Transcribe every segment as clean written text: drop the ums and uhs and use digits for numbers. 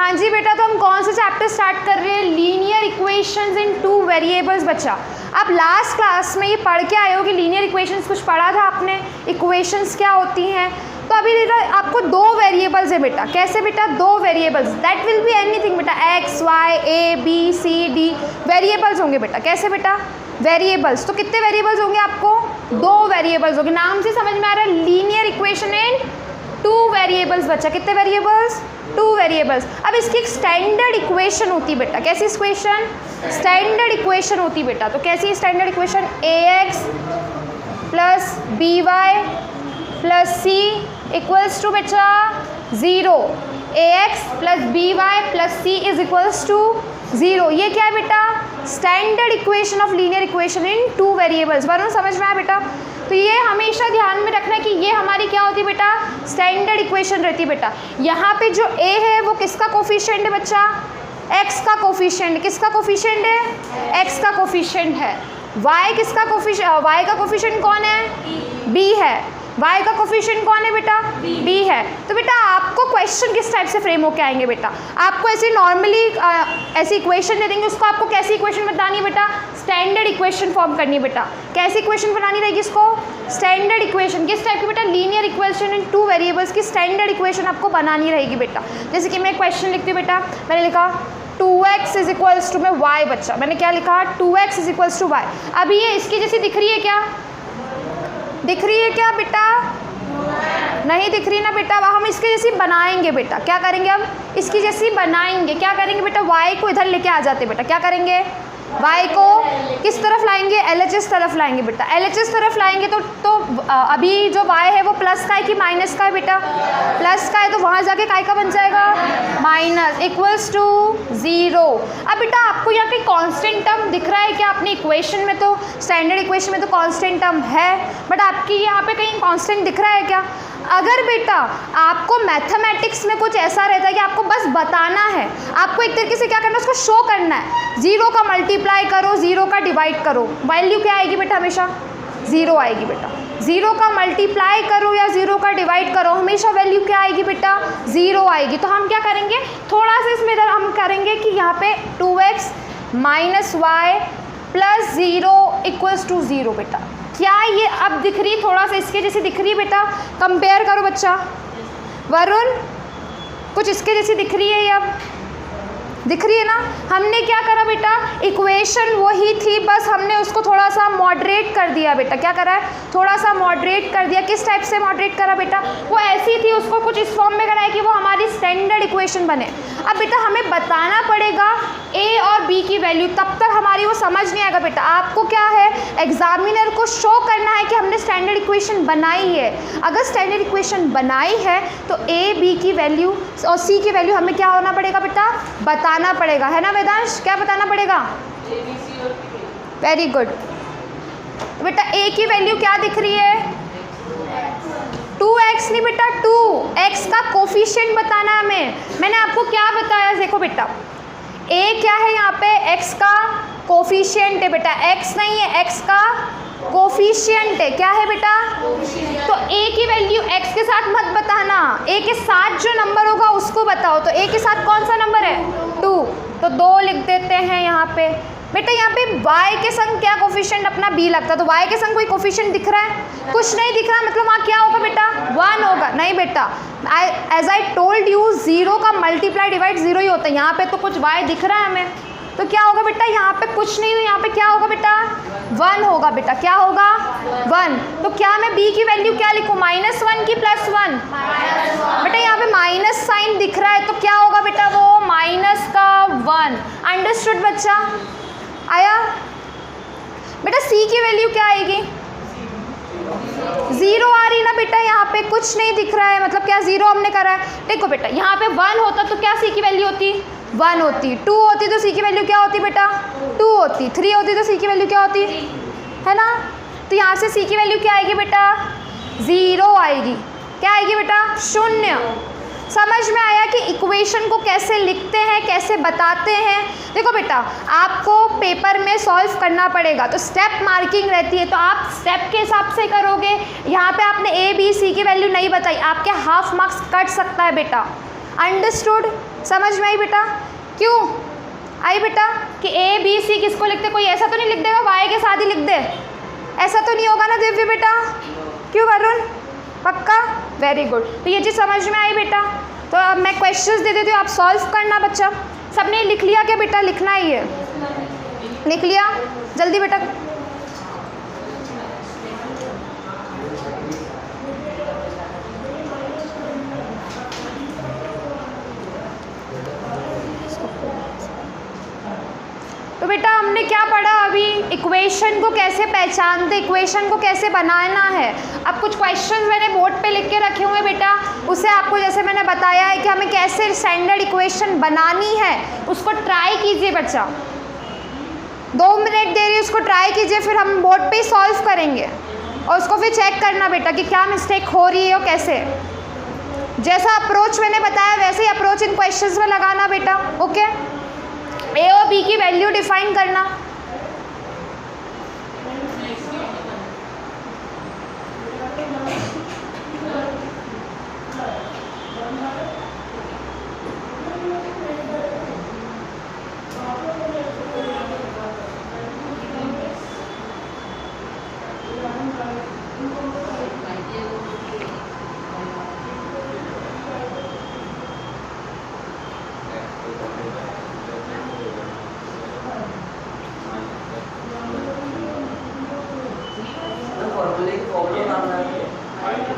हाँ जी बेटा, तो हम कौन सा चैप्टर स्टार्ट कर रहे हैं? लीनियर इक्वेशंस इन 2 वेरिएबल्स। बच्चा आप लास्ट क्लास में ये पढ़ के आए हो कि लीनियर इक्वेशंस कुछ पढ़ा था आपने, इक्वेशंस क्या होती हैं। तो अभी बेटा आपको 2 वेरिएबल्स है बेटा। कैसे बेटा? 2 variables, that will be anything बेटा, x y a b c d variables होंगे बेटा। कैसे बेटा? वेरिएबल्स। तो कितने वेरिएबल्स होंगे आपको? 2 वेरिएबल्स होंगे। नाम से समझ में आ रहा है, लीनियर इक्वेशन इन 2 वेरिएबल्स। बच्चा कितने वेरिएबल्स? 2 वेरिएबल्स। अब इसकी एक स्टैंडर्ड इक्वेशन होती बेटा। कैसी इक्वेशन? स्टैंडर्ड इक्वेशन होती बेटा। तो कैसी standard equation? ax plus by plus c equals to बेटा 0। ax plus by plus c is equals to 0। ये क्या है बेटा? Standard equation of linear equation in 2 variables. Varun समझ में आया बेटा? तो ये हमेशा ध्यान में रखना है कि ये हमारी क्या होती है बेटा? स्टैंडर्ड इक्वेशन रहती है बेटा। यहाँ पे जो a है वो किसका कोफिशिएंट है बच्चा? x का कोफिशिएंट। किसका कोफिशिएंट है? x का कोफिशिएंट है। y किसका कोफिशिएंट? y का कोफिशिएंट कौन है? b है। y का कोफिशिएंट कौन है बेटा? b है। तो बेटा आपको क्वेश्चन किस टाइप से फ्रेम होके आएंगे बेटा? आपको ऐसे नॉर्मली ऐसी इक्वेशन दे देंगे, उसको आपको कैसी इक्वेशन बतानी है बेटा? स्टैंडर्ड इक्वेशन फॉर्म करनी है बेटा। कैसी इक्वेशन बनानी रहेगी इसको? Standard equation. किस टाइप की बेटा? लीनियर इक्वेशन इन 2 वेरिएबल्स की स्टैंडर्ड इक्वेशन आपको बनानी रहेगी बेटा। जैसे कि मैं क्वेश्चन लिखती हूँ बेटा, मैंने लिखा 2x इज इक्वल्स टू में y। बच्चा मैंने क्या लिखा? 2x is equals to y। अभी ये इसकी जैसी दिख रही है क्या? दिख रही है क्या बेटा? नहीं दिख रही ना बेटा। हम इसके जैसी बनाएंगे बेटा। क्या करेंगे? हम इसकी जैसी बनाएंगे। क्या करेंगे बेटा? y को इधर लेके आ जाते बेटा। क्या करेंगे? y को किस तरफ लाएंगे? LHS तरफ लाएंगे बेटा। LHS तरफ लाएंगे तो अभी जो y है वो प्लस का है कि माइनस का है बेटा? प्लस का है, तो वहाँ जाके काय का बन जाएगा? Minus equals to 0। अब बेटा आपको यहाँ कहीं कांस्टेंट टर्म दिख रहा है क्या? अपनी इक्वेशन में तो, स्टैंडर्ड इक्वेशन में तो कांस्टेंट टर्म है, बट आपकी यहाँ पे कहीं कांस्टेंट दिख रहा है क्या? अगर बेटा आपको मैथमेटिक्स में कुछ ऐसा रहता है कि आपको बस बताना है, आपको एक तरीके से क्या करना है, उसको शो करना है। 0 का मल्टीप्लाई करो, 0 का डिवाइड करो, वैल्यू क्या आएगी बेटा? हमेशा 0 आएगी बेटा। 0 का मल्टीप्लाई करो या 0 का डिवाइड करो, हमेशा वैल्यू क्या आएगी बेटा? 0 आएगी। तो हम क्या करेंगे, थोड़ा सा इसमें इधर हम करेंगे कि यहाँ पे 2x minus y plus 0 equals to 0 बेटा। क्या ये अब दिख रही? थोड़ा सा इसके जैसी दिख रही है बेटा। कंपेयर करो बच्चा। वरुण कुछ इसके जैसी दिख रही है ये? अब दिख रही है ना? हमने क्या करा बेटा? इक्वेशन वही थी, बस हमने उसको थोड़ा सा मॉडरेट कर दिया बेटा। क्या करा है? थोड़ा सा मॉडरेट कर दिया। किस टाइप से मॉडरेट करा बेटा? वो ऐसी थी, उसको कुछ इस फॉर्म में करा है कि वो हमारी स्टैंडर्ड इक्वेशन बने। अब बेटा हमें बताना पड़ेगा a और b की वैल्यू, तब तक हमारी वो समझ नहीं आएगा बेटा। आपको क्या है, एग्जामिनर को शो करना है कि हमने स्टैंडर्ड इक्वेशन बनाई है। अगर स्टैंडर्ड इक्वेशन बनाई है तो a b की वैल्यू और c की वैल्यू हमें क्या होना पड़ेगा बेटा? बताना पड़ेगा, है ना वेदांश? क्या बताना पड़ेगा? वेरी गुड बेटा। a की वैल्यू क्या दिख रही है? 2x नहीं बेटा, 2x का कोफिशिएंट बताना है हमें। मैंने आपको क्या बताया? देखो बेटा, a क्या है यहाँ पे? x का कोफिशिएंट है बेटा। x नहीं है, x का कोफिशिएंट है। क्या है बेटा? तो a की वैल्यू x के साथ मत बताना, a के साथ जो नंबर होगा उसको बताओ। तो a के साथ कौन सा नंबर है? 2, तो 2 लिख देते हैं यहाँ पे बेटा। यहाँ पे y के संग क्या कोफिशिएंट अपना b लगता है, तो y के संग कोई कोफिशिएंट दिख रहा है? कुछ नहीं दिख रहा, मतलब वहाँ क्या होगा बेटा? 1 होगा। नहीं बेटा, एज आई टोल्ड यू 0 का मल्टीप्लाई डिवाइड 0 ही होता है। यहाँ पे तो कुछ y दिख रहा है हमें, तो क्या होगा बेटा? यहाँ पे कुछ नहीं, यहाँ पे क्या होगा बेटा? 1 होगा बेटा। क्या होगा? 1। तो क्या मैं b की वैल्यू क्या लिखूँ? -1 की +1? बेटा यहाँ पे माइनस साइन दिख रहा है, तो क्या होगा बेटा? वो माइनस का 1। अंडरस्टूड बच्चा? आया बेटा? c की वैल्यू क्या आएगी? 0 आ रही ना बेटा? यहाँ पे कुछ नहीं दिख रहा है, मतलब क्या 0 हमने करा है? देखो बेटा, यहाँ पे 1 होता तो क्या c की वैल्यू होती? 1 होती। 2 होती तो c की वैल्यू क्या होती बेटा? 2 होती। 3 होती तो c की वैल्यू क्या होती? है ना? तो यहाँ से c की वैल्यू क्या आएगी बेटा? 0 आएगी। क्या आएगी बेटा? 0। समझ में आया कि इक्वेशन को कैसे लिखते हैं, कैसे बताते हैं? देखो बेटा, आपको पेपर में सॉल्व करना पड़ेगा, तो स्टेप मार्किंग रहती है, तो आप स्टेप के हिसाब से करोगे। यहाँ पे आपने a b c की वैल्यू नहीं बताई, आपके हाफ मार्क्स कट सकता है बेटा। अंडरस्टूड? समझ में आई बेटा? क्यों आई बेटा? कि ए बी सी किसको लिखते, कोई ऐसा तो नहीं लिख देगा वाई के साथ ही लिख दे, ऐसा तो नहीं होगा ना दिव्य बेटा? क्यों वरुण? पक्का? Very good. तो ये चीज़ समझ में आई बेटा? तो अब मैं क्वेश्चंस दे देती हूँ, आप सॉल्व करना बच्चा। सबने लिख लिया क्या बेटा? लिखना ही है, लिख लिया जल्दी बेटा। तो बेटा हमने क्या पढ़ा अभी? इक्वेशन को कैसे पहचानते, इक्वेशन को कैसे बनाना है। अब कुछ क्वेश्चंस मैंने बोर्ड पे लिख के रखे हुए बेटा, उससे आपको जैसे मैंने बताया है कि हमें कैसे स्टैंडर्ड इक्वेशन बनानी है, उसको ट्राई कीजिए बच्चा। 2 मिनट दे रही है, उसको ट्राई कीजिए, फिर हम बोर्ड पे ही सॉल्व करेंगे और उसको फिर चेक करना बेटा कि क्या मिस्टेक हो रही है और कैसे। जैसा अप्रोच मैंने बताया वैसे ही अप्रोच इन क्वेश्चंस में लगाना बेटा। ओके, ए और बी की वैल्यू डिफाइन करना।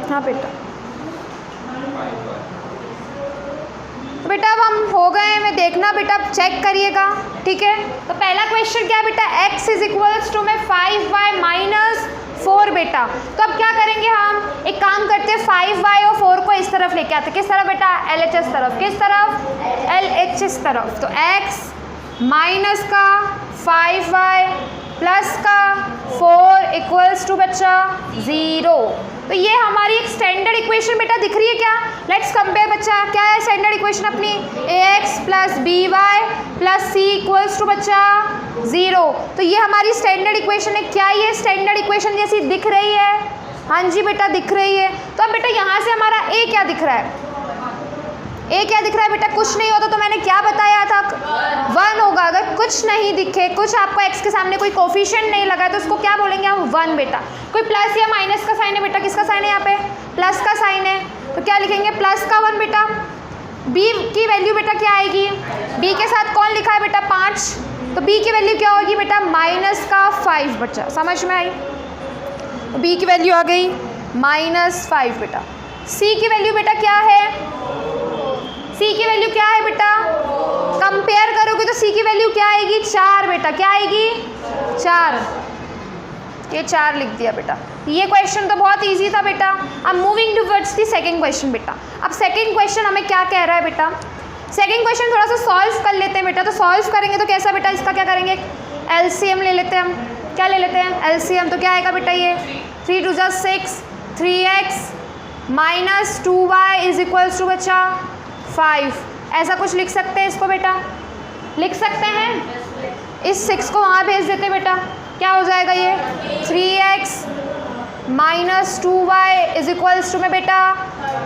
हाँ बेटा, तो बेटा अब हम हो गए हैं, मैं देखना बेटा चेक करिएगा, ठीक है। तो पहला क्वेश्चन क्या है बेटा? x इज इक्वल्स टू में 5y माइनस 4 बेटा। तो अब क्या करेंगे हम? एक काम करते हैं, 5y और 4 को इस तरफ लेके आते। किस तरफ बेटा? LHS तरफ। किस तरफ? LHS तरफ। तो x माइनस का 5y प्लस का 4 इक्वल्स टू बच्चा 0। तो ये हमारी एक स्टैंडर्ड इक्वेशन बेटा दिख रही है क्या? लेट्स कंपेयर बच्चा, क्या है स्टैंडर्ड इक्वेशन अपनी? ax plus by plus c equals to बच्चा 0। तो ये हमारी स्टैंडर्ड इक्वेशन है। क्या ये स्टैंडर्ड इक्वेशन जैसी दिख रही है? हाँ जी बेटा दिख रही है। तो अब बेटा यहाँ से हमारा a क्या दिख रहा है? ए क्या दिख रहा है बेटा? कुछ नहीं होता तो मैंने क्या बताया था? 1 होगा। अगर कुछ नहीं दिखे, कुछ आपको x के सामने कोई कोफिशिएंट नहीं लगा तो उसको क्या बोलेंगे हम? 1 बेटा। कोई प्लस या माइनस का साइन है बेटा? किसका साइन है यहाँ पे? प्लस का साइन है, तो क्या लिखेंगे? प्लस का 1 बेटा। b की वैल्यू बेटा क्या आएगी? b के साथ कौन लिखा है बेटा? 5, तो b की वैल्यू क्या होगी बेटा? माइनस का 5 बच्चा। समझ में आई? तो b की वैल्यू आ गई -5 बेटा। c की वैल्यू बेटा क्या है? c की वैल्यू क्या है बेटा? कंपेयर करोगे तो c की वैल्यू क्या आएगी? 4 बेटा। क्या आएगी? 4। ये 4 लिख दिया बेटा। ये क्वेश्चन तो बहुत इजी था बेटा। अब moving towards the second question बेटा। अब सेकंड क्वेश्चन हमें क्या कह रहा है बेटा? सेकंड क्वेश्चन थोड़ा सा सॉल्व कर लेते हैं बेटा। तो सॉल्व करेंगे तो कैसा बेटा? इसका क्या करेंगे? एलसीएम ले लेते हैं हम। क्या ले लेते हैं? एलसीएम। तो क्या आएगा बेटा? ये 3 2 6, 3x minus 2y is equals to बच्चा 5। ऐसा कुछ लिख सकते हैं इसको बेटा? लिख सकते हैं। इस 6 को वहाँ भेज देते बेटा। क्या हो जाएगा ये? 3x minus 2y is equals to में बेटा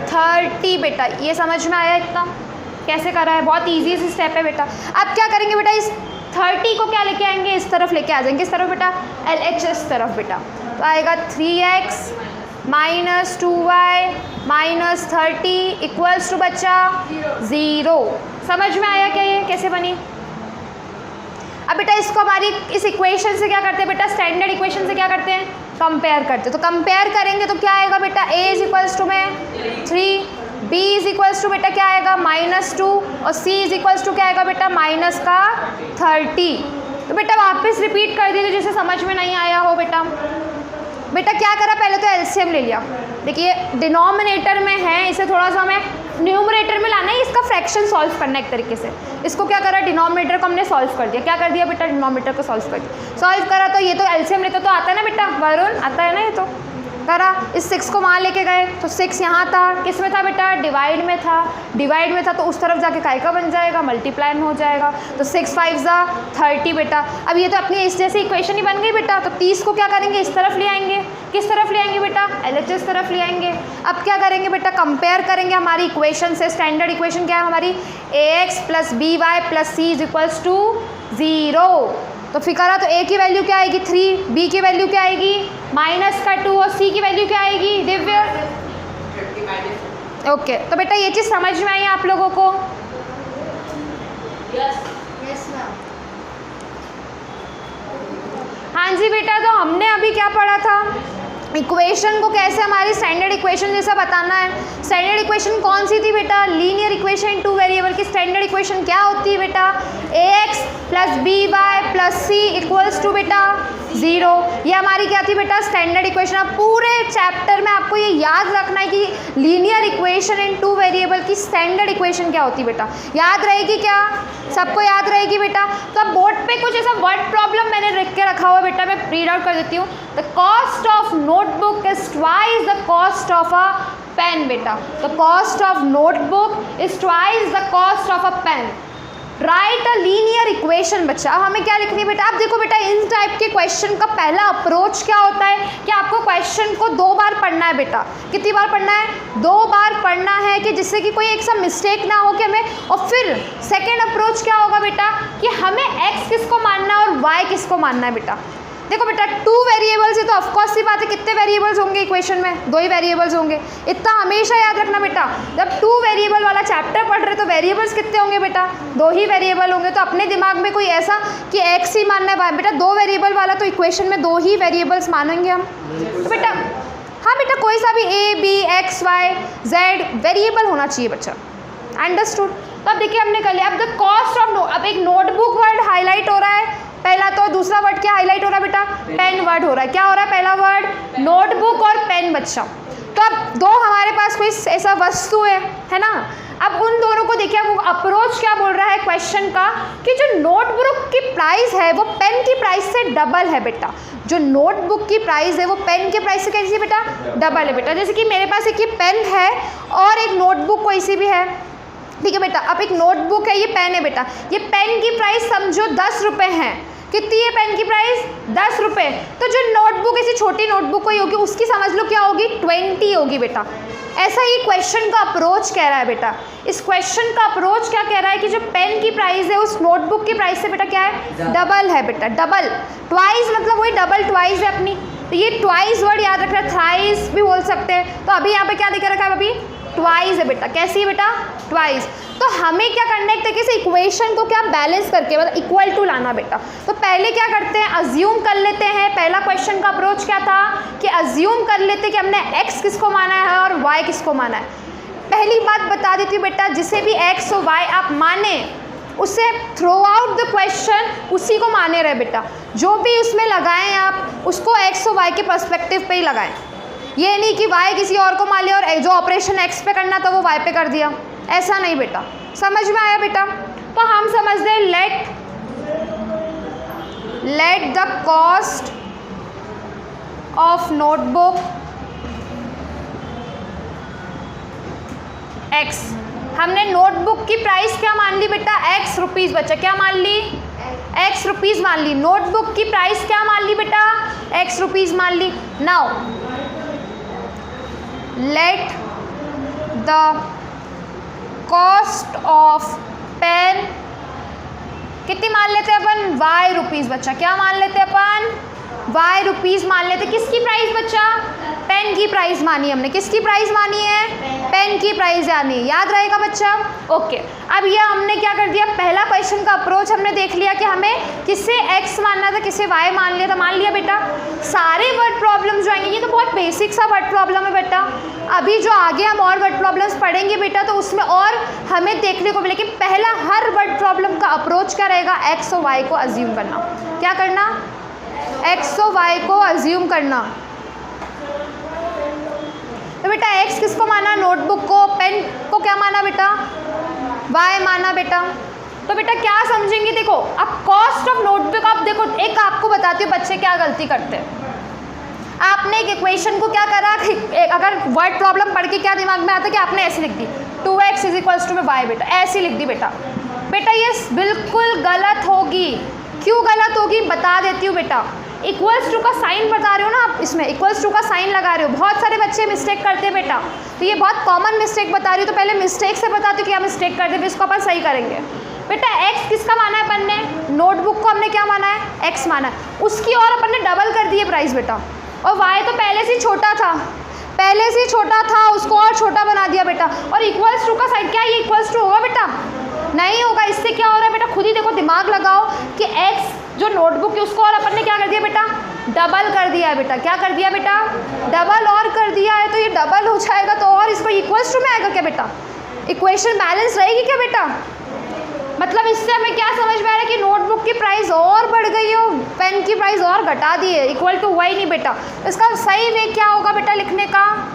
30 बेटा। ये समझ में आया इतना? कैसे करा है? बहुत ईजी सी स्टेप है बेटा। अब क्या करेंगे बेटा? इस 30 को क्या लेके आएंगे? इस तरफ लेके आ जाएंगे। इस तरफ बेटा? LHS तरफ बेटा। तो आएगा 3x minus 2y minus 30 equals to बच्चा 0। समझ में आया क्या ये कैसे बनी? अब बेटा इसको हमारी इस इक्वेशन से क्या करते हैं बेटा? स्टैंडर्ड इक्वेशन से क्या करते हैं? कंपेयर करते हैं। तो कंपेयर करेंगे तो क्या आएगा बेटा? a इज इक्वल्स टू में 3, b इज इक्वल्स टू बेटा क्या आएगा? -2 और c इज इक्वल्स टू क्या आएगा बेटा? माइनस का 30। तो बेटा वापस रिपीट कर दीजिए जिसे समझ में नहीं आया हो बेटा। बेटा क्या करा? पहले तो एलसीएम ले लिया। देखिए डिनोमिनेटर में है, इसे थोड़ा सा हमें न्यूमरेटर में लाना है। इसका फ्रैक्शन सॉल्व करना है एक तरीके से। इसको क्या करा? डिनोमिनेटर को हमने सॉल्व कर दिया। क्या कर दिया बेटा? डिनोमिनेटर को सॉल्व कर दिया। सॉल्व करा तो ये तो एलसीएम लेते तो आता है ना बेटा? वरुण आता है ना? ये तो करा, इस 6 को वहाँ लेके गए तो 6 यहाँ था, किस में था बेटा, डिवाइड में था, डिवाइड में था तो उस तरफ जाके काय का बन जाएगा, मल्टीप्लाई में हो जाएगा, तो 6 5 जा 30 बेटा। अब ये तो अपनी इस जैसी इक्वेशन ही बन गई बेटा, तो 30 को क्या करेंगे, इस तरफ ले आएंगे, किस तरफ ले आएंगे बेटा, LHS तरफ ले आएंगे। अब क्या करेंगे बेटा, कंपेयर करेंगे हमारी इक्वेशन से, स्टैंडर्ड इक्वेशन क्या है हमारी, ax + by + c = 0। तो फिर करा तो a की वैल्यू क्या आएगी 3, b की वैल्यू क्या आएगी -2 और c की वैल्यू क्या आएगी दिव्य। ओके, तो बेटा ये चीज़ समझ में आई आप लोगों को? Yes ma'am. हाँ जी बेटा, तो हमने अभी क्या पढ़ा था, इक्वेशन को कैसे हमारी स्टैंडर्ड इक्वेशन जैसा बताना है। स्टैंडर्ड इक्वेशन कौन सी थी बेटा, लीनियर इक्वेशन इन 2 वेरिएबल की स्टैंडर्ड इक्वेशन क्या होती है बेटा, ax + by + c = बेटा 0। ये हमारी क्या थी बेटा, स्टैंडर्ड इक्वेशन। अब पूरे चैप्टर में आपको ये याद रखना है कि लीनियर इक्वेशन इन 2 वेरिएबल की स्टैंडर्ड इक्वेशन क्या होती है बेटा, याद रहेगी क्या, सबको याद रहेगी बेटा? तो अब बोर्ड पे कुछ ऐसा वर्ड प्रॉब्लम मैंने लिख के रखा हुआ बेटा, मैं रीड आउट कर देती हूँ। The cost of notebook is twice the cost of a pen बेटा, the cost of notebook is twice the cost of a pen. Write a linear equation बच्चा। अब हमें क्या लिखनी है बेटा, आप देखो बेटा इन टाइप के क्वेश्चन का पहला अप्रोच क्या होता है कि आपको क्वेश्चन को 2 बार पढ़ना है बेटा। कितनी बार पढ़ना है, 2 बार पढ़ना है, कि जिससे कि कोई एक सा मिस्टेक ना हो कि हमें। और फिर सेकेंड अप्रोच क्या होगा बेटा कि हमें x किसको मानना है और y किसको मानना है बेटा। देखो बेटा 2 वेरिएबल्स है तो ऑफकोर्स सी बात है, कितने वेरिएबल्स होंगे इक्वेशन में, 2 ही वेरिएबल्स होंगे। इतना हमेशा याद रखना बेटा, जब 2 वेरिएबल वाला चैप्टर पढ़ रहे तो वेरिएबल्स कितने होंगे बेटा, 2 ही वेरिएबल होंगे। तो अपने दिमाग में कोई ऐसा कि x ही मानना है बेटा, 2 वेरिएबल वाला तो इक्वेशन में 2 ही वेरिएबल्स मानेंगे हम। तो बेटा हाँ बेटा, कोई सा भी a b x y z variable होना चाहिए बच्चा, अंडरस्टूड। तो अब देखिए हमने कर लिया। अब द कॉस्ट ऑफ अब एक नोटबुक वर्ड हाईलाइट हो रहा है पहला, तो दूसरा वर्ड क्या हाईलाइट हो रहा है बेटा, पेन वर्ड हो रहा है। क्या हो रहा है, पहला वर्ड नोटबुक और पेन बच्चा। तो अब 2 हमारे पास कोई ऐसा वस्तु है ना। अब उन दोनों को देखिए, वो अप्रोच क्या बोल रहा है क्वेश्चन का कि जो नोटबुक की प्राइस है वो पेन की प्राइस से डबल है बेटा। जो नोटबुक की प्राइस है वो पेन के प्राइस से कैसी है बेटा, डबल है बेटा। जैसे कि मेरे पास एक ये पेन है और एक नोटबुक कोई सी भी है, ठीक है बेटा। अब एक नोटबुक है, ये पेन है बेटा, ये पेन की प्राइस समझो 10 रुपये है। कितनी है पेन की प्राइस, 10 रुपये। तो जो नोटबुक ऐसी छोटी नोटबुक कोई होगी उसकी समझ लो क्या होगी, 20 होगी बेटा। ऐसा ही क्वेश्चन का अप्रोच कह रहा है बेटा। इस क्वेश्चन का अप्रोच क्या कह रहा है कि जो पेन की प्राइस है उस नोटबुक की प्राइस से बेटा क्या है, डबल है बेटा, डबल। ट्वाइस मतलब वही डबल ट्वाइस है अपनी। तो ये ट्वाइस वर्ड याद रखना, थ्राइस भी बोल सकते हैं। तो अभी यहाँ पे क्या दिखा रखा है अभी, ट्वाइस है बेटा। कैसी है बेटा, ट्वाइस। तो हमें क्या करना है, एक तरीके से इक्वेशन को क्या बैलेंस करके मतलब इक्वल टू लाना बेटा। तो पहले क्या करते हैं, अज्यूम कर लेते हैं। पहला क्वेश्चन का अप्रोच क्या था कि अज्यूम कर लेते हैं कि हमने x किसको माना है और y किसको माना है। पहली बात बता देती हूँ बेटा, जिसे भी x और y आप माने उसे थ्रू आउट द क्वेश्चन उसी को माने रहे बेटा। जो भी उसमें लगाएं आप उसको x और y के पर्सपेक्टिव पे ही लगाएं। ये नहीं कि y किसी और को मान लिया और जो ऑपरेशन x पे करना था वो y पे कर दिया, ऐसा नहीं बेटा। समझ में आया बेटा? तो हम समझते हैं late the cost of notebook x। हमने नोटबुक की प्राइस क्या मान ली बेटा, x रुपीज़ बच्चा। क्या मान ली, x रुपीज़ मान ली। नोटबुक की प्राइस क्या मान ली बेटा, x रुपीज़ मान ली। Now let the cost of pen कितनी मान लेते हैं अपन, y रुपीज़ बच्चा। क्या मान लेते हैं अपन, y रुपीज़ मान लेते। किसकी प्राइस बच्चा, पेन की प्राइस मानी हमने। किसकी प्राइस मानी है, पेन की प्राइस यानी, याद रहेगा बच्चा। ओके, अब ये हमने क्या कर दिया, पहला क्वेश्चन का अप्रोच हमने देख लिया कि हमें किसे x मानना था, किसे y मान लिया था। मान लिया बेटा। सारे वर्ड प्रॉब्लम जो आएंगे ये तो बहुत बेसिक सा वर्ड प्रॉब्लम है बेटा। अभी जो आगे हम और वर्ड प्रॉब्लम्स पढ़ेंगे बेटा तो उसमें और हमें देखने को मिलेगा। पहला हर वर्ड प्रॉब्लम का अप्रोच क्या रहेगा, x और y को अज्यूम करना। क्या करना, x और y को अज्यूम करना। तो बेटा x किसको माना, नोटबुक को। पेन को क्या माना बेटा, y माना बेटा। तो बेटा क्या समझेंगे, देखो अब कॉस्ट ऑफ नोटबुक। आप देखो एक आपको बताती हूँ बच्चे क्या गलती करते हैं। आपने एक इक्वेशन को क्या करा, अगर वर्ड प्रॉब्लम पढ़ के क्या दिमाग में आता कि आपने ऐसे लिख दी 2x इज इक्वल्स टू में y, बेटा ऐसे लिख दी बेटा ये बिल्कुल गलत होगी। क्यों गलत होगी बता देती हूँ बेटा। इक्वल्स टू का साइन बता रहे हो ना आप, इसमें इक्वल्स टू का साइन लगा रहे हो, बहुत सारे बच्चे मिस्टेक करते हैं बेटा, तो ये बहुत कॉमन मिस्टेक बता रही हूँ। तो पहले मिस्टेक से बताती हूँ क्या मिस्टेक करते हैं, फिर इसको अपन सही करेंगे। बेटा x किसका माना है अपन ने, नोटबुक को हमने क्या माना है, x माना है, उसकी और अपन ने डबल कर दिए प्राइस बेटा, और y तो पहले से छोटा था, उसको और छोटा बना दिया बेटा। और इक्वल्स टू का साइन, क्या ये इक्वल्स टू होगा बेटा, नहीं होगा। इससे क्या हो रहा है बेटा, खुद ही देखो, दिमाग लगाओ कि x जो नोटबुक है उसको और अपन ने क्या कर दिया बेटा, डबल कर दिया है बेटा। क्या कर दिया बेटा, डबल और कर दिया है, तो ये डबल हो जाएगा तो और इसको इक्वल्स टू में आएगा क्या बेटा, इक्वेशन बैलेंस रहेगी क्या बेटा। मतलब इससे हमें क्या समझ में आ रहा है कि नोटबुक की प्राइस और बढ़ गई हो, पेन की प्राइस और घटा दी है, इक्वल टू हुआ ही नहीं बेटा। इसका सही वे क्या होगा बेटा लिखने का,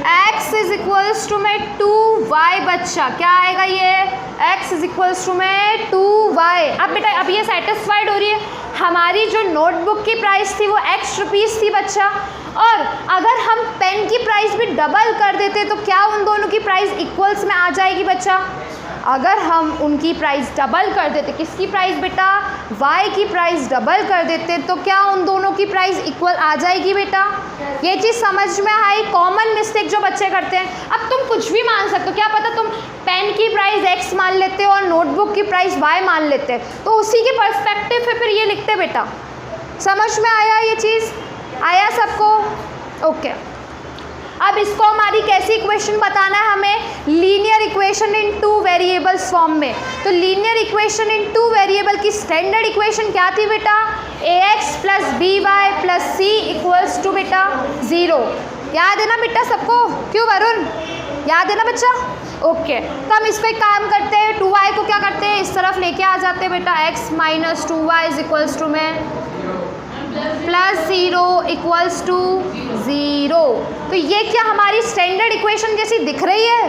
x इज इक्वल्स टू में 2y बच्चा, क्या आएगा ये, x इज इक्वल्स टू में 2y। अब बेटा अब ये सेटिस्फाइड हो रही है, हमारी जो नोटबुक की प्राइस थी वो x रुपीज़ थी बच्चा, और अगर हम पेन की प्राइस भी डबल कर देते तो क्या उन दोनों की प्राइस इक्वल्स में आ जाएगी बच्चा। अगर हम उनकी प्राइस डबल कर देते, किसकी प्राइस बेटा, y की प्राइस डबल कर देते, तो क्या उन दोनों की प्राइस इक्वल आ जाएगी बेटा। ये चीज़ समझ में आई, कॉमन मिस्टेक जो बच्चे करते हैं। अब तुम कुछ भी मान सकते हो, क्या पता तुम पेन की प्राइस x मान लेते हो और नोटबुक की प्राइस y मान लेते, तो उसी के पर्सपेक्टिव पे फिर ये लिखते बेटा। समझ में आया ये चीज़, आया सबको, ओके। अब इसको हमारी कैसी इक्वेशन बताना है हमें, linear equation in two variables form में। तो linear equation in two variable की स्टैंडर्ड इक्वेशन क्या थी बेटा, ax plus by plus c equals to बेटा 0। याद है ना बेटा सबको, क्यों वरुण, याद है ना बच्चा, ओके। तो हम इसको एक काम करते हैं, 2y को क्या करते हैं, इस तरफ लेके आ जाते हैं बेटा, x minus 2y is equals to में प्लस 0 इक्वल्स टू 0। तो ये क्या हमारी स्टैंडर्ड इक्वेशन जैसी दिख रही है,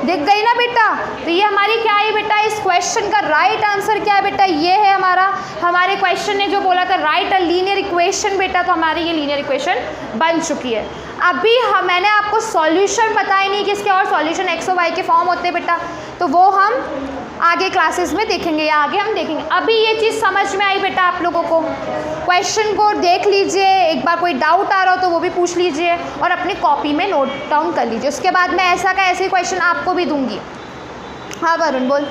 दिख गई ना बेटा। तो ये हमारी क्या है बेटा, इस क्वेश्चन का राइट आंसर क्या है बेटा, ये है हमारा, हमारे क्वेश्चन ने जो बोला था राइट अ लीनियर इक्वेशन बेटा, तो हमारी ये लीनियर इक्वेशन बन चुकी है। अभी मैंने आपको सॉल्यूशन बताया नहीं कि इसके और सॉल्यूशन एक्स और वाई के फॉर्म होते हैं बेटा, तो वो हम आगे क्लासेस में देखेंगे या आगे हम देखेंगे। अभी ये चीज़ समझ में आई बेटा आप लोगों को, क्वेश्चन को देख लीजिए, एक बार कोई डाउट आ रहा हो तो वो भी पूछ लीजिए और अपनी कॉपी में नोट डाउन कर लीजिए। उसके बाद मैं ऐसा का ऐसे क्वेश्चन आपको भी दूंगी। हाँ वरुण बोल।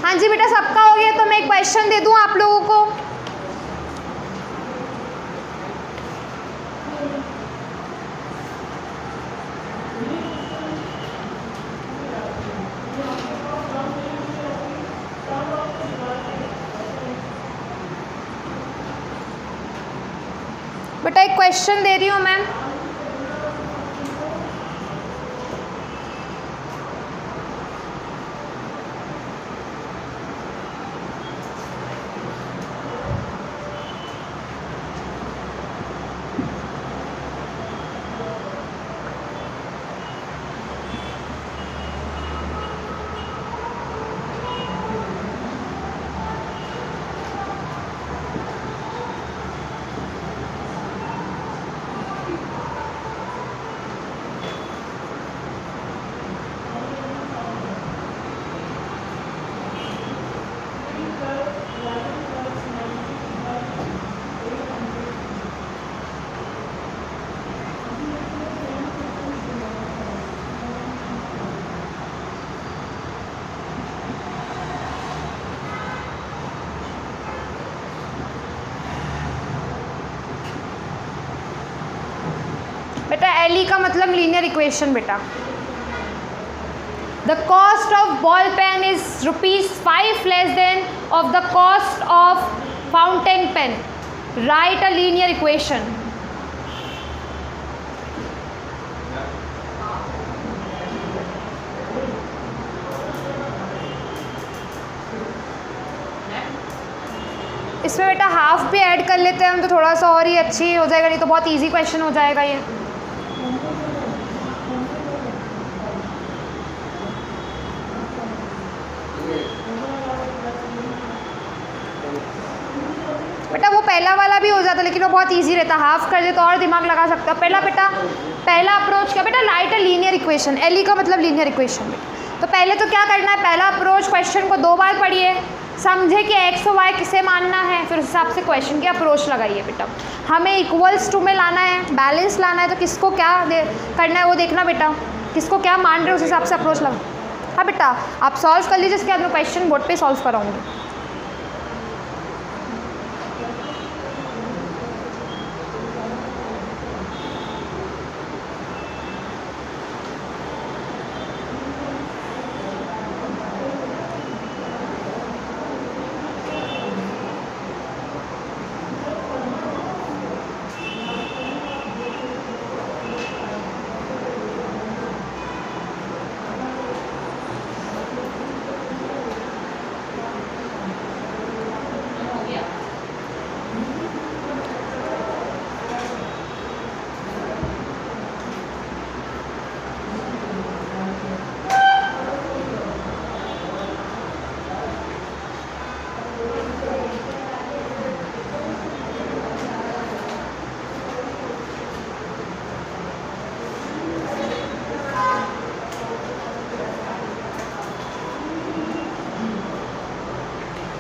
हाँ जी बेटा सबका हो गया, तो मैं एक क्वेश्चन दे दूँ आप लोगों को। बेटा एक क्वेश्चन दे रही हूँ मैं, बेटा एल का मतलब लीनियर इक्वेशन बेटा। The cost of ball pen is ₹5 less than of the cost of fountain pen, write a linear equation. इसमें बेटा हाफ भी ऐड कर लेते हैं हम तो थोड़ा सा और ही अच्छी हो जाएगा, नहीं तो बहुत इजी क्वेश्चन हो जाएगा ये। पहला वाला भी हो जाता लेकिन वो बहुत ईजी रहता, हाफ कर दे तो और दिमाग लगा सकता। पहला अप्रोच क्या बेटा, right a linear equation, L का मतलब लीनियर इक्वेशन। तो पहले तो क्या करना है, पहला अप्रोच क्वेश्चन को 2 बार पढ़िए, समझे कि एक्स और वाई किसे मानना है, फिर उस हिसाब से क्वेश्चन की अप्रोच लगाइए बेटा। हमें इक्वल्स टू में लाना है, बैलेंस लाना है, तो किसको क्या करना है वो देखना बेटा, किसको क्या मान रहे हो उस हिसाब से अप्रोच लगा। हाँ बेटा आप सॉल्व कर लीजिए, इसके बाद मैं क्वेश्चन बोर्ड पे सॉल्व कराऊंगी।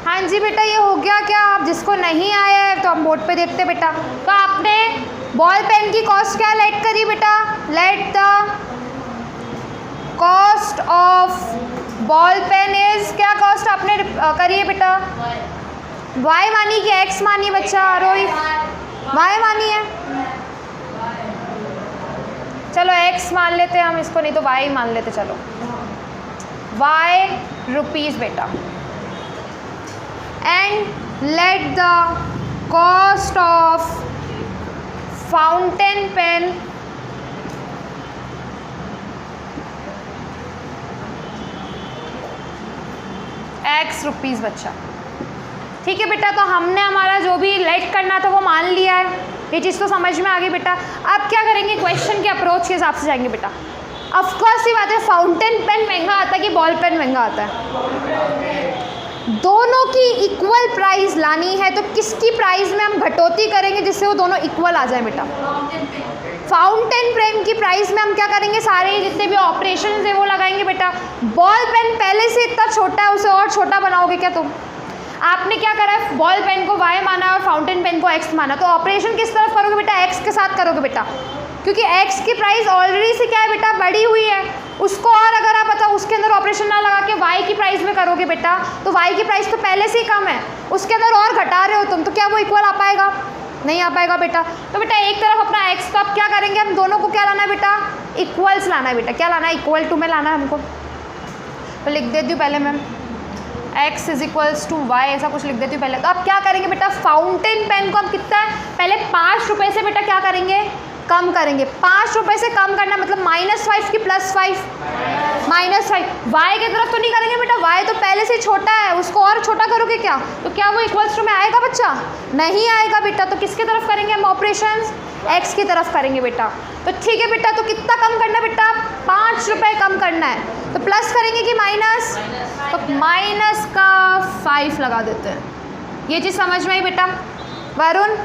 हाँ जी बेटा ये हो गया क्या, आप जिसको नहीं आया है तो हम बोर्ड पे देखते बेटा। तो आपने बॉल पेन की कॉस्ट क्या लेट करी बेटा, let the cost of ball pen is, क्या कॉस्ट आपने करी है बेटा, वाई मानी कि एक्स मानी बच्चा, रोहित वाई मानी है, चलो एक्स मान लेते हैं हम इसको, नहीं तो वाई मान लेते, चलो वाई रुपीज़ बेटा। And let the cost of fountain pen x rupees बच्चा। ठीक है बेटा, तो हमने हमारा जो भी लेट करना था वो मान लिया है, ये चीज़ तो समझ में आ गई बेटा। अब क्या करेंगे, क्वेश्चन के अप्रोच के हिसाब से जाएंगे बेटा। ऑफकोर्स ये बात है, फाउंटेन पेन महंगा आता है कि बॉल पेन महंगा आता है, दोनों की इक्वल प्राइस लानी है, तो किसकी प्राइस में हम घटौती करेंगे जिससे वो दोनों इक्वल आ जाए बेटा। फाउंटेन पेन की प्राइस में हम क्या करेंगे, सारे जितने भी ऑपरेशन है वो लगाएंगे बेटा। बॉल पेन पहले से इतना छोटा है, उसे और छोटा बनाओगे क्या तुम, आपने क्या करा है, बॉल पेन को y माना और फाउंटेन पेन को x माना, तो ऑपरेशन किस तरफ करोगे बेटा, x के साथ करोगे बेटा, क्योंकि x की प्राइस ऑलरेडी से क्या है बेटा, बढ़ी हुई है, उसको और अगर आप बताओ उसके अंदर ऑपरेशन ना लगा के y की प्राइस में करोगे बेटा, तो y की प्राइस तो पहले से ही कम है, उसके अंदर और घटा रहे हो तुम, तो क्या वो इक्वल आ पाएगा, नहीं आ पाएगा बेटा। तो बेटा एक तरफ अपना x, तो अब क्या करेंगे हम, दोनों को क्या लाना है बेटा, इक्वल्स लाना है बेटा, क्या लाना है, इक्वल टू में लाना है हमको, तो लिख देती हूँ पहले ma'am x is equals to y, ऐसा कुछ लिख देती हूँ पहले। तो अब क्या करेंगे बेटा, फाउंटेन पेन को हम कितना है, पहले 5 रुपये से बेटा क्या करेंगे, कम करेंगे, 5 रुपये से कम करना मतलब -5 की +5, -5, y की तरफ तो नहीं करेंगे बेटा, y तो पहले से छोटा है, उसको और छोटा करोगे क्या, तो क्या वो इक्वल्स टू में आएगा बच्चा, नहीं आएगा बेटा, तो किसके तरफ करेंगे हम ऑपरेशंस, x की तरफ करेंगे बेटा। तो ठीक है बेटा, तो कितना कम करना है बेटा, 5 रुपये कम करना है, तो प्लस करेंगे कि माइनस, तो माइनस का 5 लगा देते हैं, ये चीज़ समझ में आई बेटा। वरुण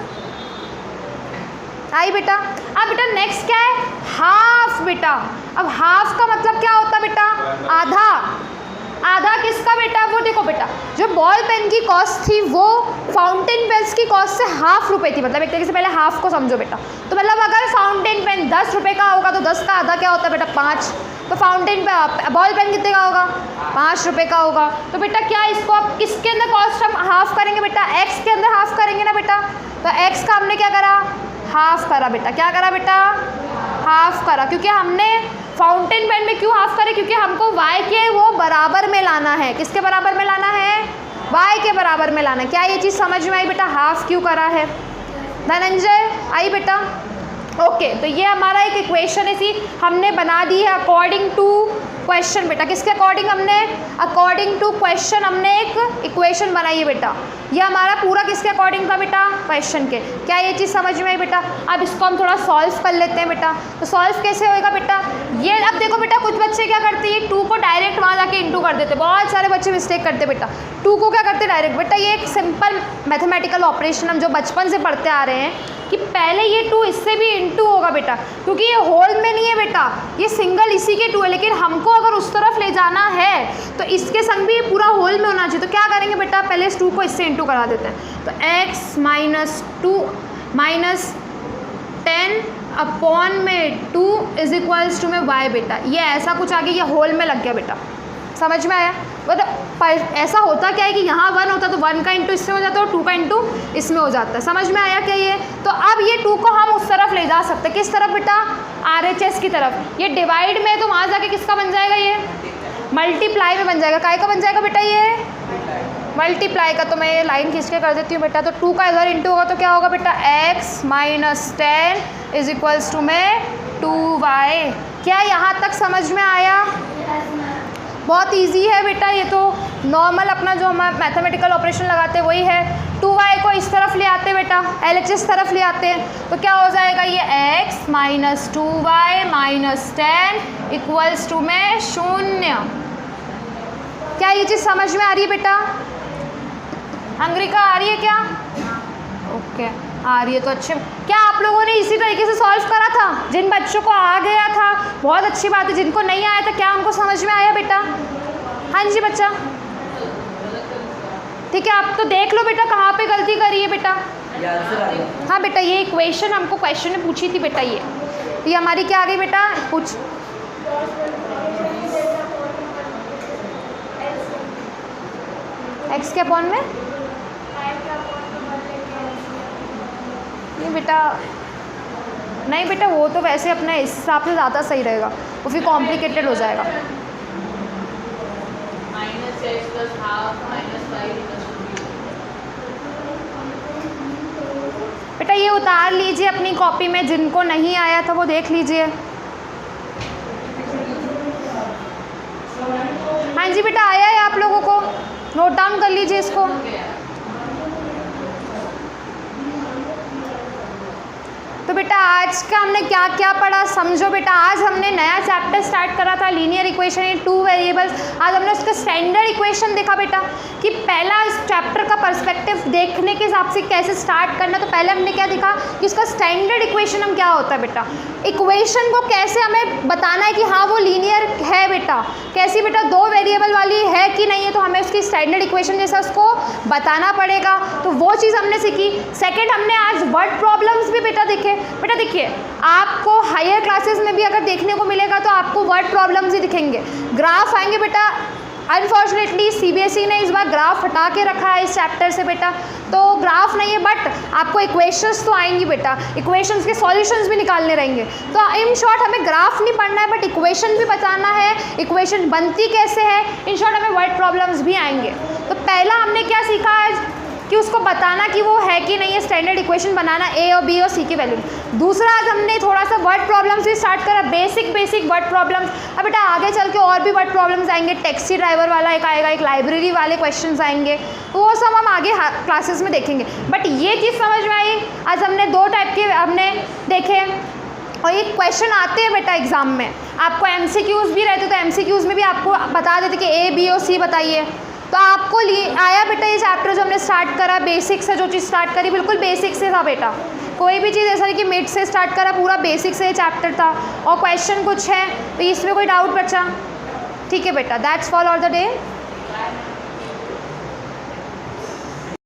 आई बेटा। अब बेटा नेक्स्ट क्या है, हाफ बेटा। अब हाफ का मतलब क्या होता है बेटा, आधा, आधा किसका बेटा, वो देखो बेटा जो बॉल पेन की कॉस्ट थी वो फाउंटेन पेन्स की कॉस्ट से ₹1/2 थी, मतलब एक तरीके से पहले हाफ को समझो बेटा। तो मतलब अगर फाउंटेन पेन 10 रुपये का होगा तो 10 का आधा क्या होता है बेटा, 5, तो फाउंटेन पे बॉल पेन कितने का होगा, 5 रुपये का होगा। तो बेटा क्या इसको अब किसके अंदर कॉस्ट हम हाफ करेंगे बेटा, एक्स के अंदर हाफ करेंगे ना बेटा, तो एक्स का हमने क्या करा, हाफ करा बेटा, क्या करा बेटा, हाफ करा, क्योंकि हमने फाउंटेन पेन में क्यों हाफ करे, क्योंकि हमको y के वो बराबर में लाना है, किसके बराबर में लाना है, y के बराबर में लाना है। क्या ये चीज़ समझ में आई बेटा, हाफ क्यों करा है, धनंजय आई बेटा। ओके, तो ये हमारा एक इक्वेशन ऐसी हमने बना दी है अकॉर्डिंग टू क्वेश्चन बेटा, किसके अकॉर्डिंग हमने, अकॉर्डिंग टू क्वेश्चन हमने एक इक्वेशन बनाई है बेटा। ये हमारा पूरा किसके अकॉर्डिंग था बेटा, क्वेश्चन के। क्या ये चीज़ समझ में आई बेटा? अब इसको हम थोड़ा सॉल्व कर लेते हैं बेटा। तो सॉल्व कैसे होएगा बेटा, ये अब देखो बेटा, कुछ बच्चे क्या करते हैं, 2 को डायरेक्ट वहाँ जाके इंटू कर देते, बहुत सारे बच्चे मिस्टेक करते बेटा। 2 को क्या करते डायरेक्ट बेटा, ये एक सिंपल मैथमेटिकल ऑपरेशन हम जो बचपन से पढ़ते आ रहे हैं कि पहले ये 2 इससे भी इंटू होगा बेटा, क्योंकि ये होल में नहीं है बेटा, ये सिंगल इसी के 2 है, लेकिन हमको अगर उस तरफ ले जाना है तो इसके संग भी ये पूरा होल में होना चाहिए। तो क्या करेंगे बेटा, पहले इस 2 को इससे इंटू करा देते हैं। तो x माइनस 2 माइनस 10 अपॉन में 2 इज इक्वल्स टू में y बेटा। ये ऐसा कुछ आगे ये होल में लग गया बेटा, समझ में आया? मतलब ऐसा होता क्या है कि यहाँ 1 होता तो 1 का इंटू इसमें हो जाता है और 2 का इंटू इसमें हो जाता है। समझ में आया क्या ये? तो अब ये 2 को हम उस तरफ ले जा सकते हैं, किस तरफ बेटा, RHS की तरफ। ये डिवाइड में तो वहाँ जाके किसका बन जाएगा, ये मल्टीप्लाई में बन जाएगा। काय का बन जाएगा बेटा, ये मल्टीप्लाई का। तो मैं ये लाइन खींच के कर देती हूँ बेटा। तो 2 का इधर इंटू होगा तो क्या होगा बेटा, x minus 10 is equals to में 2y। क्या यहाँ तक समझ में आया? बहुत इजी है बेटा, ये तो नॉर्मल अपना जो हम मैथमेटिकल ऑपरेशन लगाते हैं वही है। 2y को इस तरफ ले आते हैं बेटा, LHS तरफ ले आते हैं, तो क्या हो जाएगा, ये x minus 2y minus 10 equals to में 0। क्या ये चीज़ समझ में आ रही है बेटा? अंग्रिका आ रही है क्या? ओके आ रही है तो अच्छे। क्या आप लोगों ने इसी तरीके से सॉल्व करा था? जिन बच्चों को आ गया था बहुत अच्छी बात है, जिनको नहीं आया था क्या उनको समझ में आया बेटा? हाँ जी बच्चा, ठीक है, आप तो देख लो बेटा कहाँ पे गलती करी है बेटा। हाँ बेटा, ये इक्वेशन हमको क्वेश्चन में पूछी थी बेटा, ये हमारी क्या आ गई बेटा, पूछ x के अपॉन में नहीं बेटा, नहीं बेटा, वो तो वैसे अपने हिसाब से ज़्यादा सही रहेगा, वो फिर कॉम्प्लिकेटेड हो जाएगा। बेटा ये उतार लीजिए अपनी कॉपी में, जिनको नहीं आया था वो देख लीजिए। हाँ जी बेटा, आया है आप लोगों को, नोट डाउन कर लीजिए इसको। तो बेटा आज का हमने क्या क्या पढ़ा समझो बेटा। आज हमने नया चैप्टर स्टार्ट करा था, लीनियर इक्वेशन इन 2 वेरिएबल्स। आज हमने उसका स्टैंडर्ड इक्वेशन देखा बेटा, कि पहला इस चैप्टर का पर्सपेक्टिव देखने के हिसाब से कैसे स्टार्ट करना। तो पहले हमने क्या देखा कि उसका स्टैंडर्ड इक्वेशन हम क्या होता है बेटा, इक्वेशन को कैसे हमें बताना है कि हाँ वो लीनियर है बेटा, कैसी बेटा 2 वेरिएबल वाली है कि नहीं है, तो हमें उसकी स्टैंडर्ड इक्वेशन जैसा उसको बताना पड़ेगा। तो वो चीज़ हमने सीखी। सेकेंड हमने आज वर्ड प्रॉब्लम्स भी बेटा देखे। बेटा देखिए, आपको हायर क्लासेस में भी अगर देखने को मिलेगा तो आपको वर्ड प्रॉब्लम्स ही दिखेंगे, ग्राफ आएंगे बेटा। अनफॉर्चुनेटली सीबीएसई ने इस बार ग्राफ हटा के रखा है इस चैप्टर से बेटा, तो ग्राफ नहीं है, बट आपको इक्वेशंस तो आएंगी बेटा, इक्वेशंस के सॉल्यूशंस भी निकालने रहेंगे। तो इन शॉर्ट हमें ग्राफ नहीं पढ़ना है, बट इक्वेशन भी बताना है, इक्वेशन बनती कैसे है। इन शॉर्ट हमें वर्ड प्रॉब्लम्स भी आएंगे। तो पहला हमने क्या सीखा आज, कि उसको बताना कि वो है कि नहीं है, स्टैंडर्ड इक्वेशन बनाना ए और बी और सी की वैल्यू। दूसरा आज हमने थोड़ा सा वर्ड प्रॉब्लम्स भी स्टार्ट करा, बेसिक वर्ड प्रॉब्लम्स। अब बेटा आगे चल के और भी वर्ड प्रॉब्लम्स आएंगे, टैक्सी ड्राइवर वाला एक आएगा, एक लाइब्रेरी वाले क्वेश्चंस आएंगे, वो सब हम आगे क्लासेस में देखेंगे। बट ये चीज़ समझ में आई, आज हमने 2 टाइप के हमने देखे, और ये क्वेश्चन आते हैं बेटा एग्जाम में, आपको MCQs भी रहते, तो MCQs में भी आपको बता देते कि A, B और C बताइए। तो आपको आया बेटा ये चैप्टर जो हमने स्टार्ट करा, बेसिक से जो चीज़ स्टार्ट करी बिल्कुल बेसिक से था बेटा, कोई भी चीज़ ऐसा नहीं कि मिड से स्टार्ट करा, पूरा बेसिक से चैप्टर था। और क्वेश्चन कुछ है तो इसमें कोई डाउट बचा? ठीक है बेटा, that's for all the day.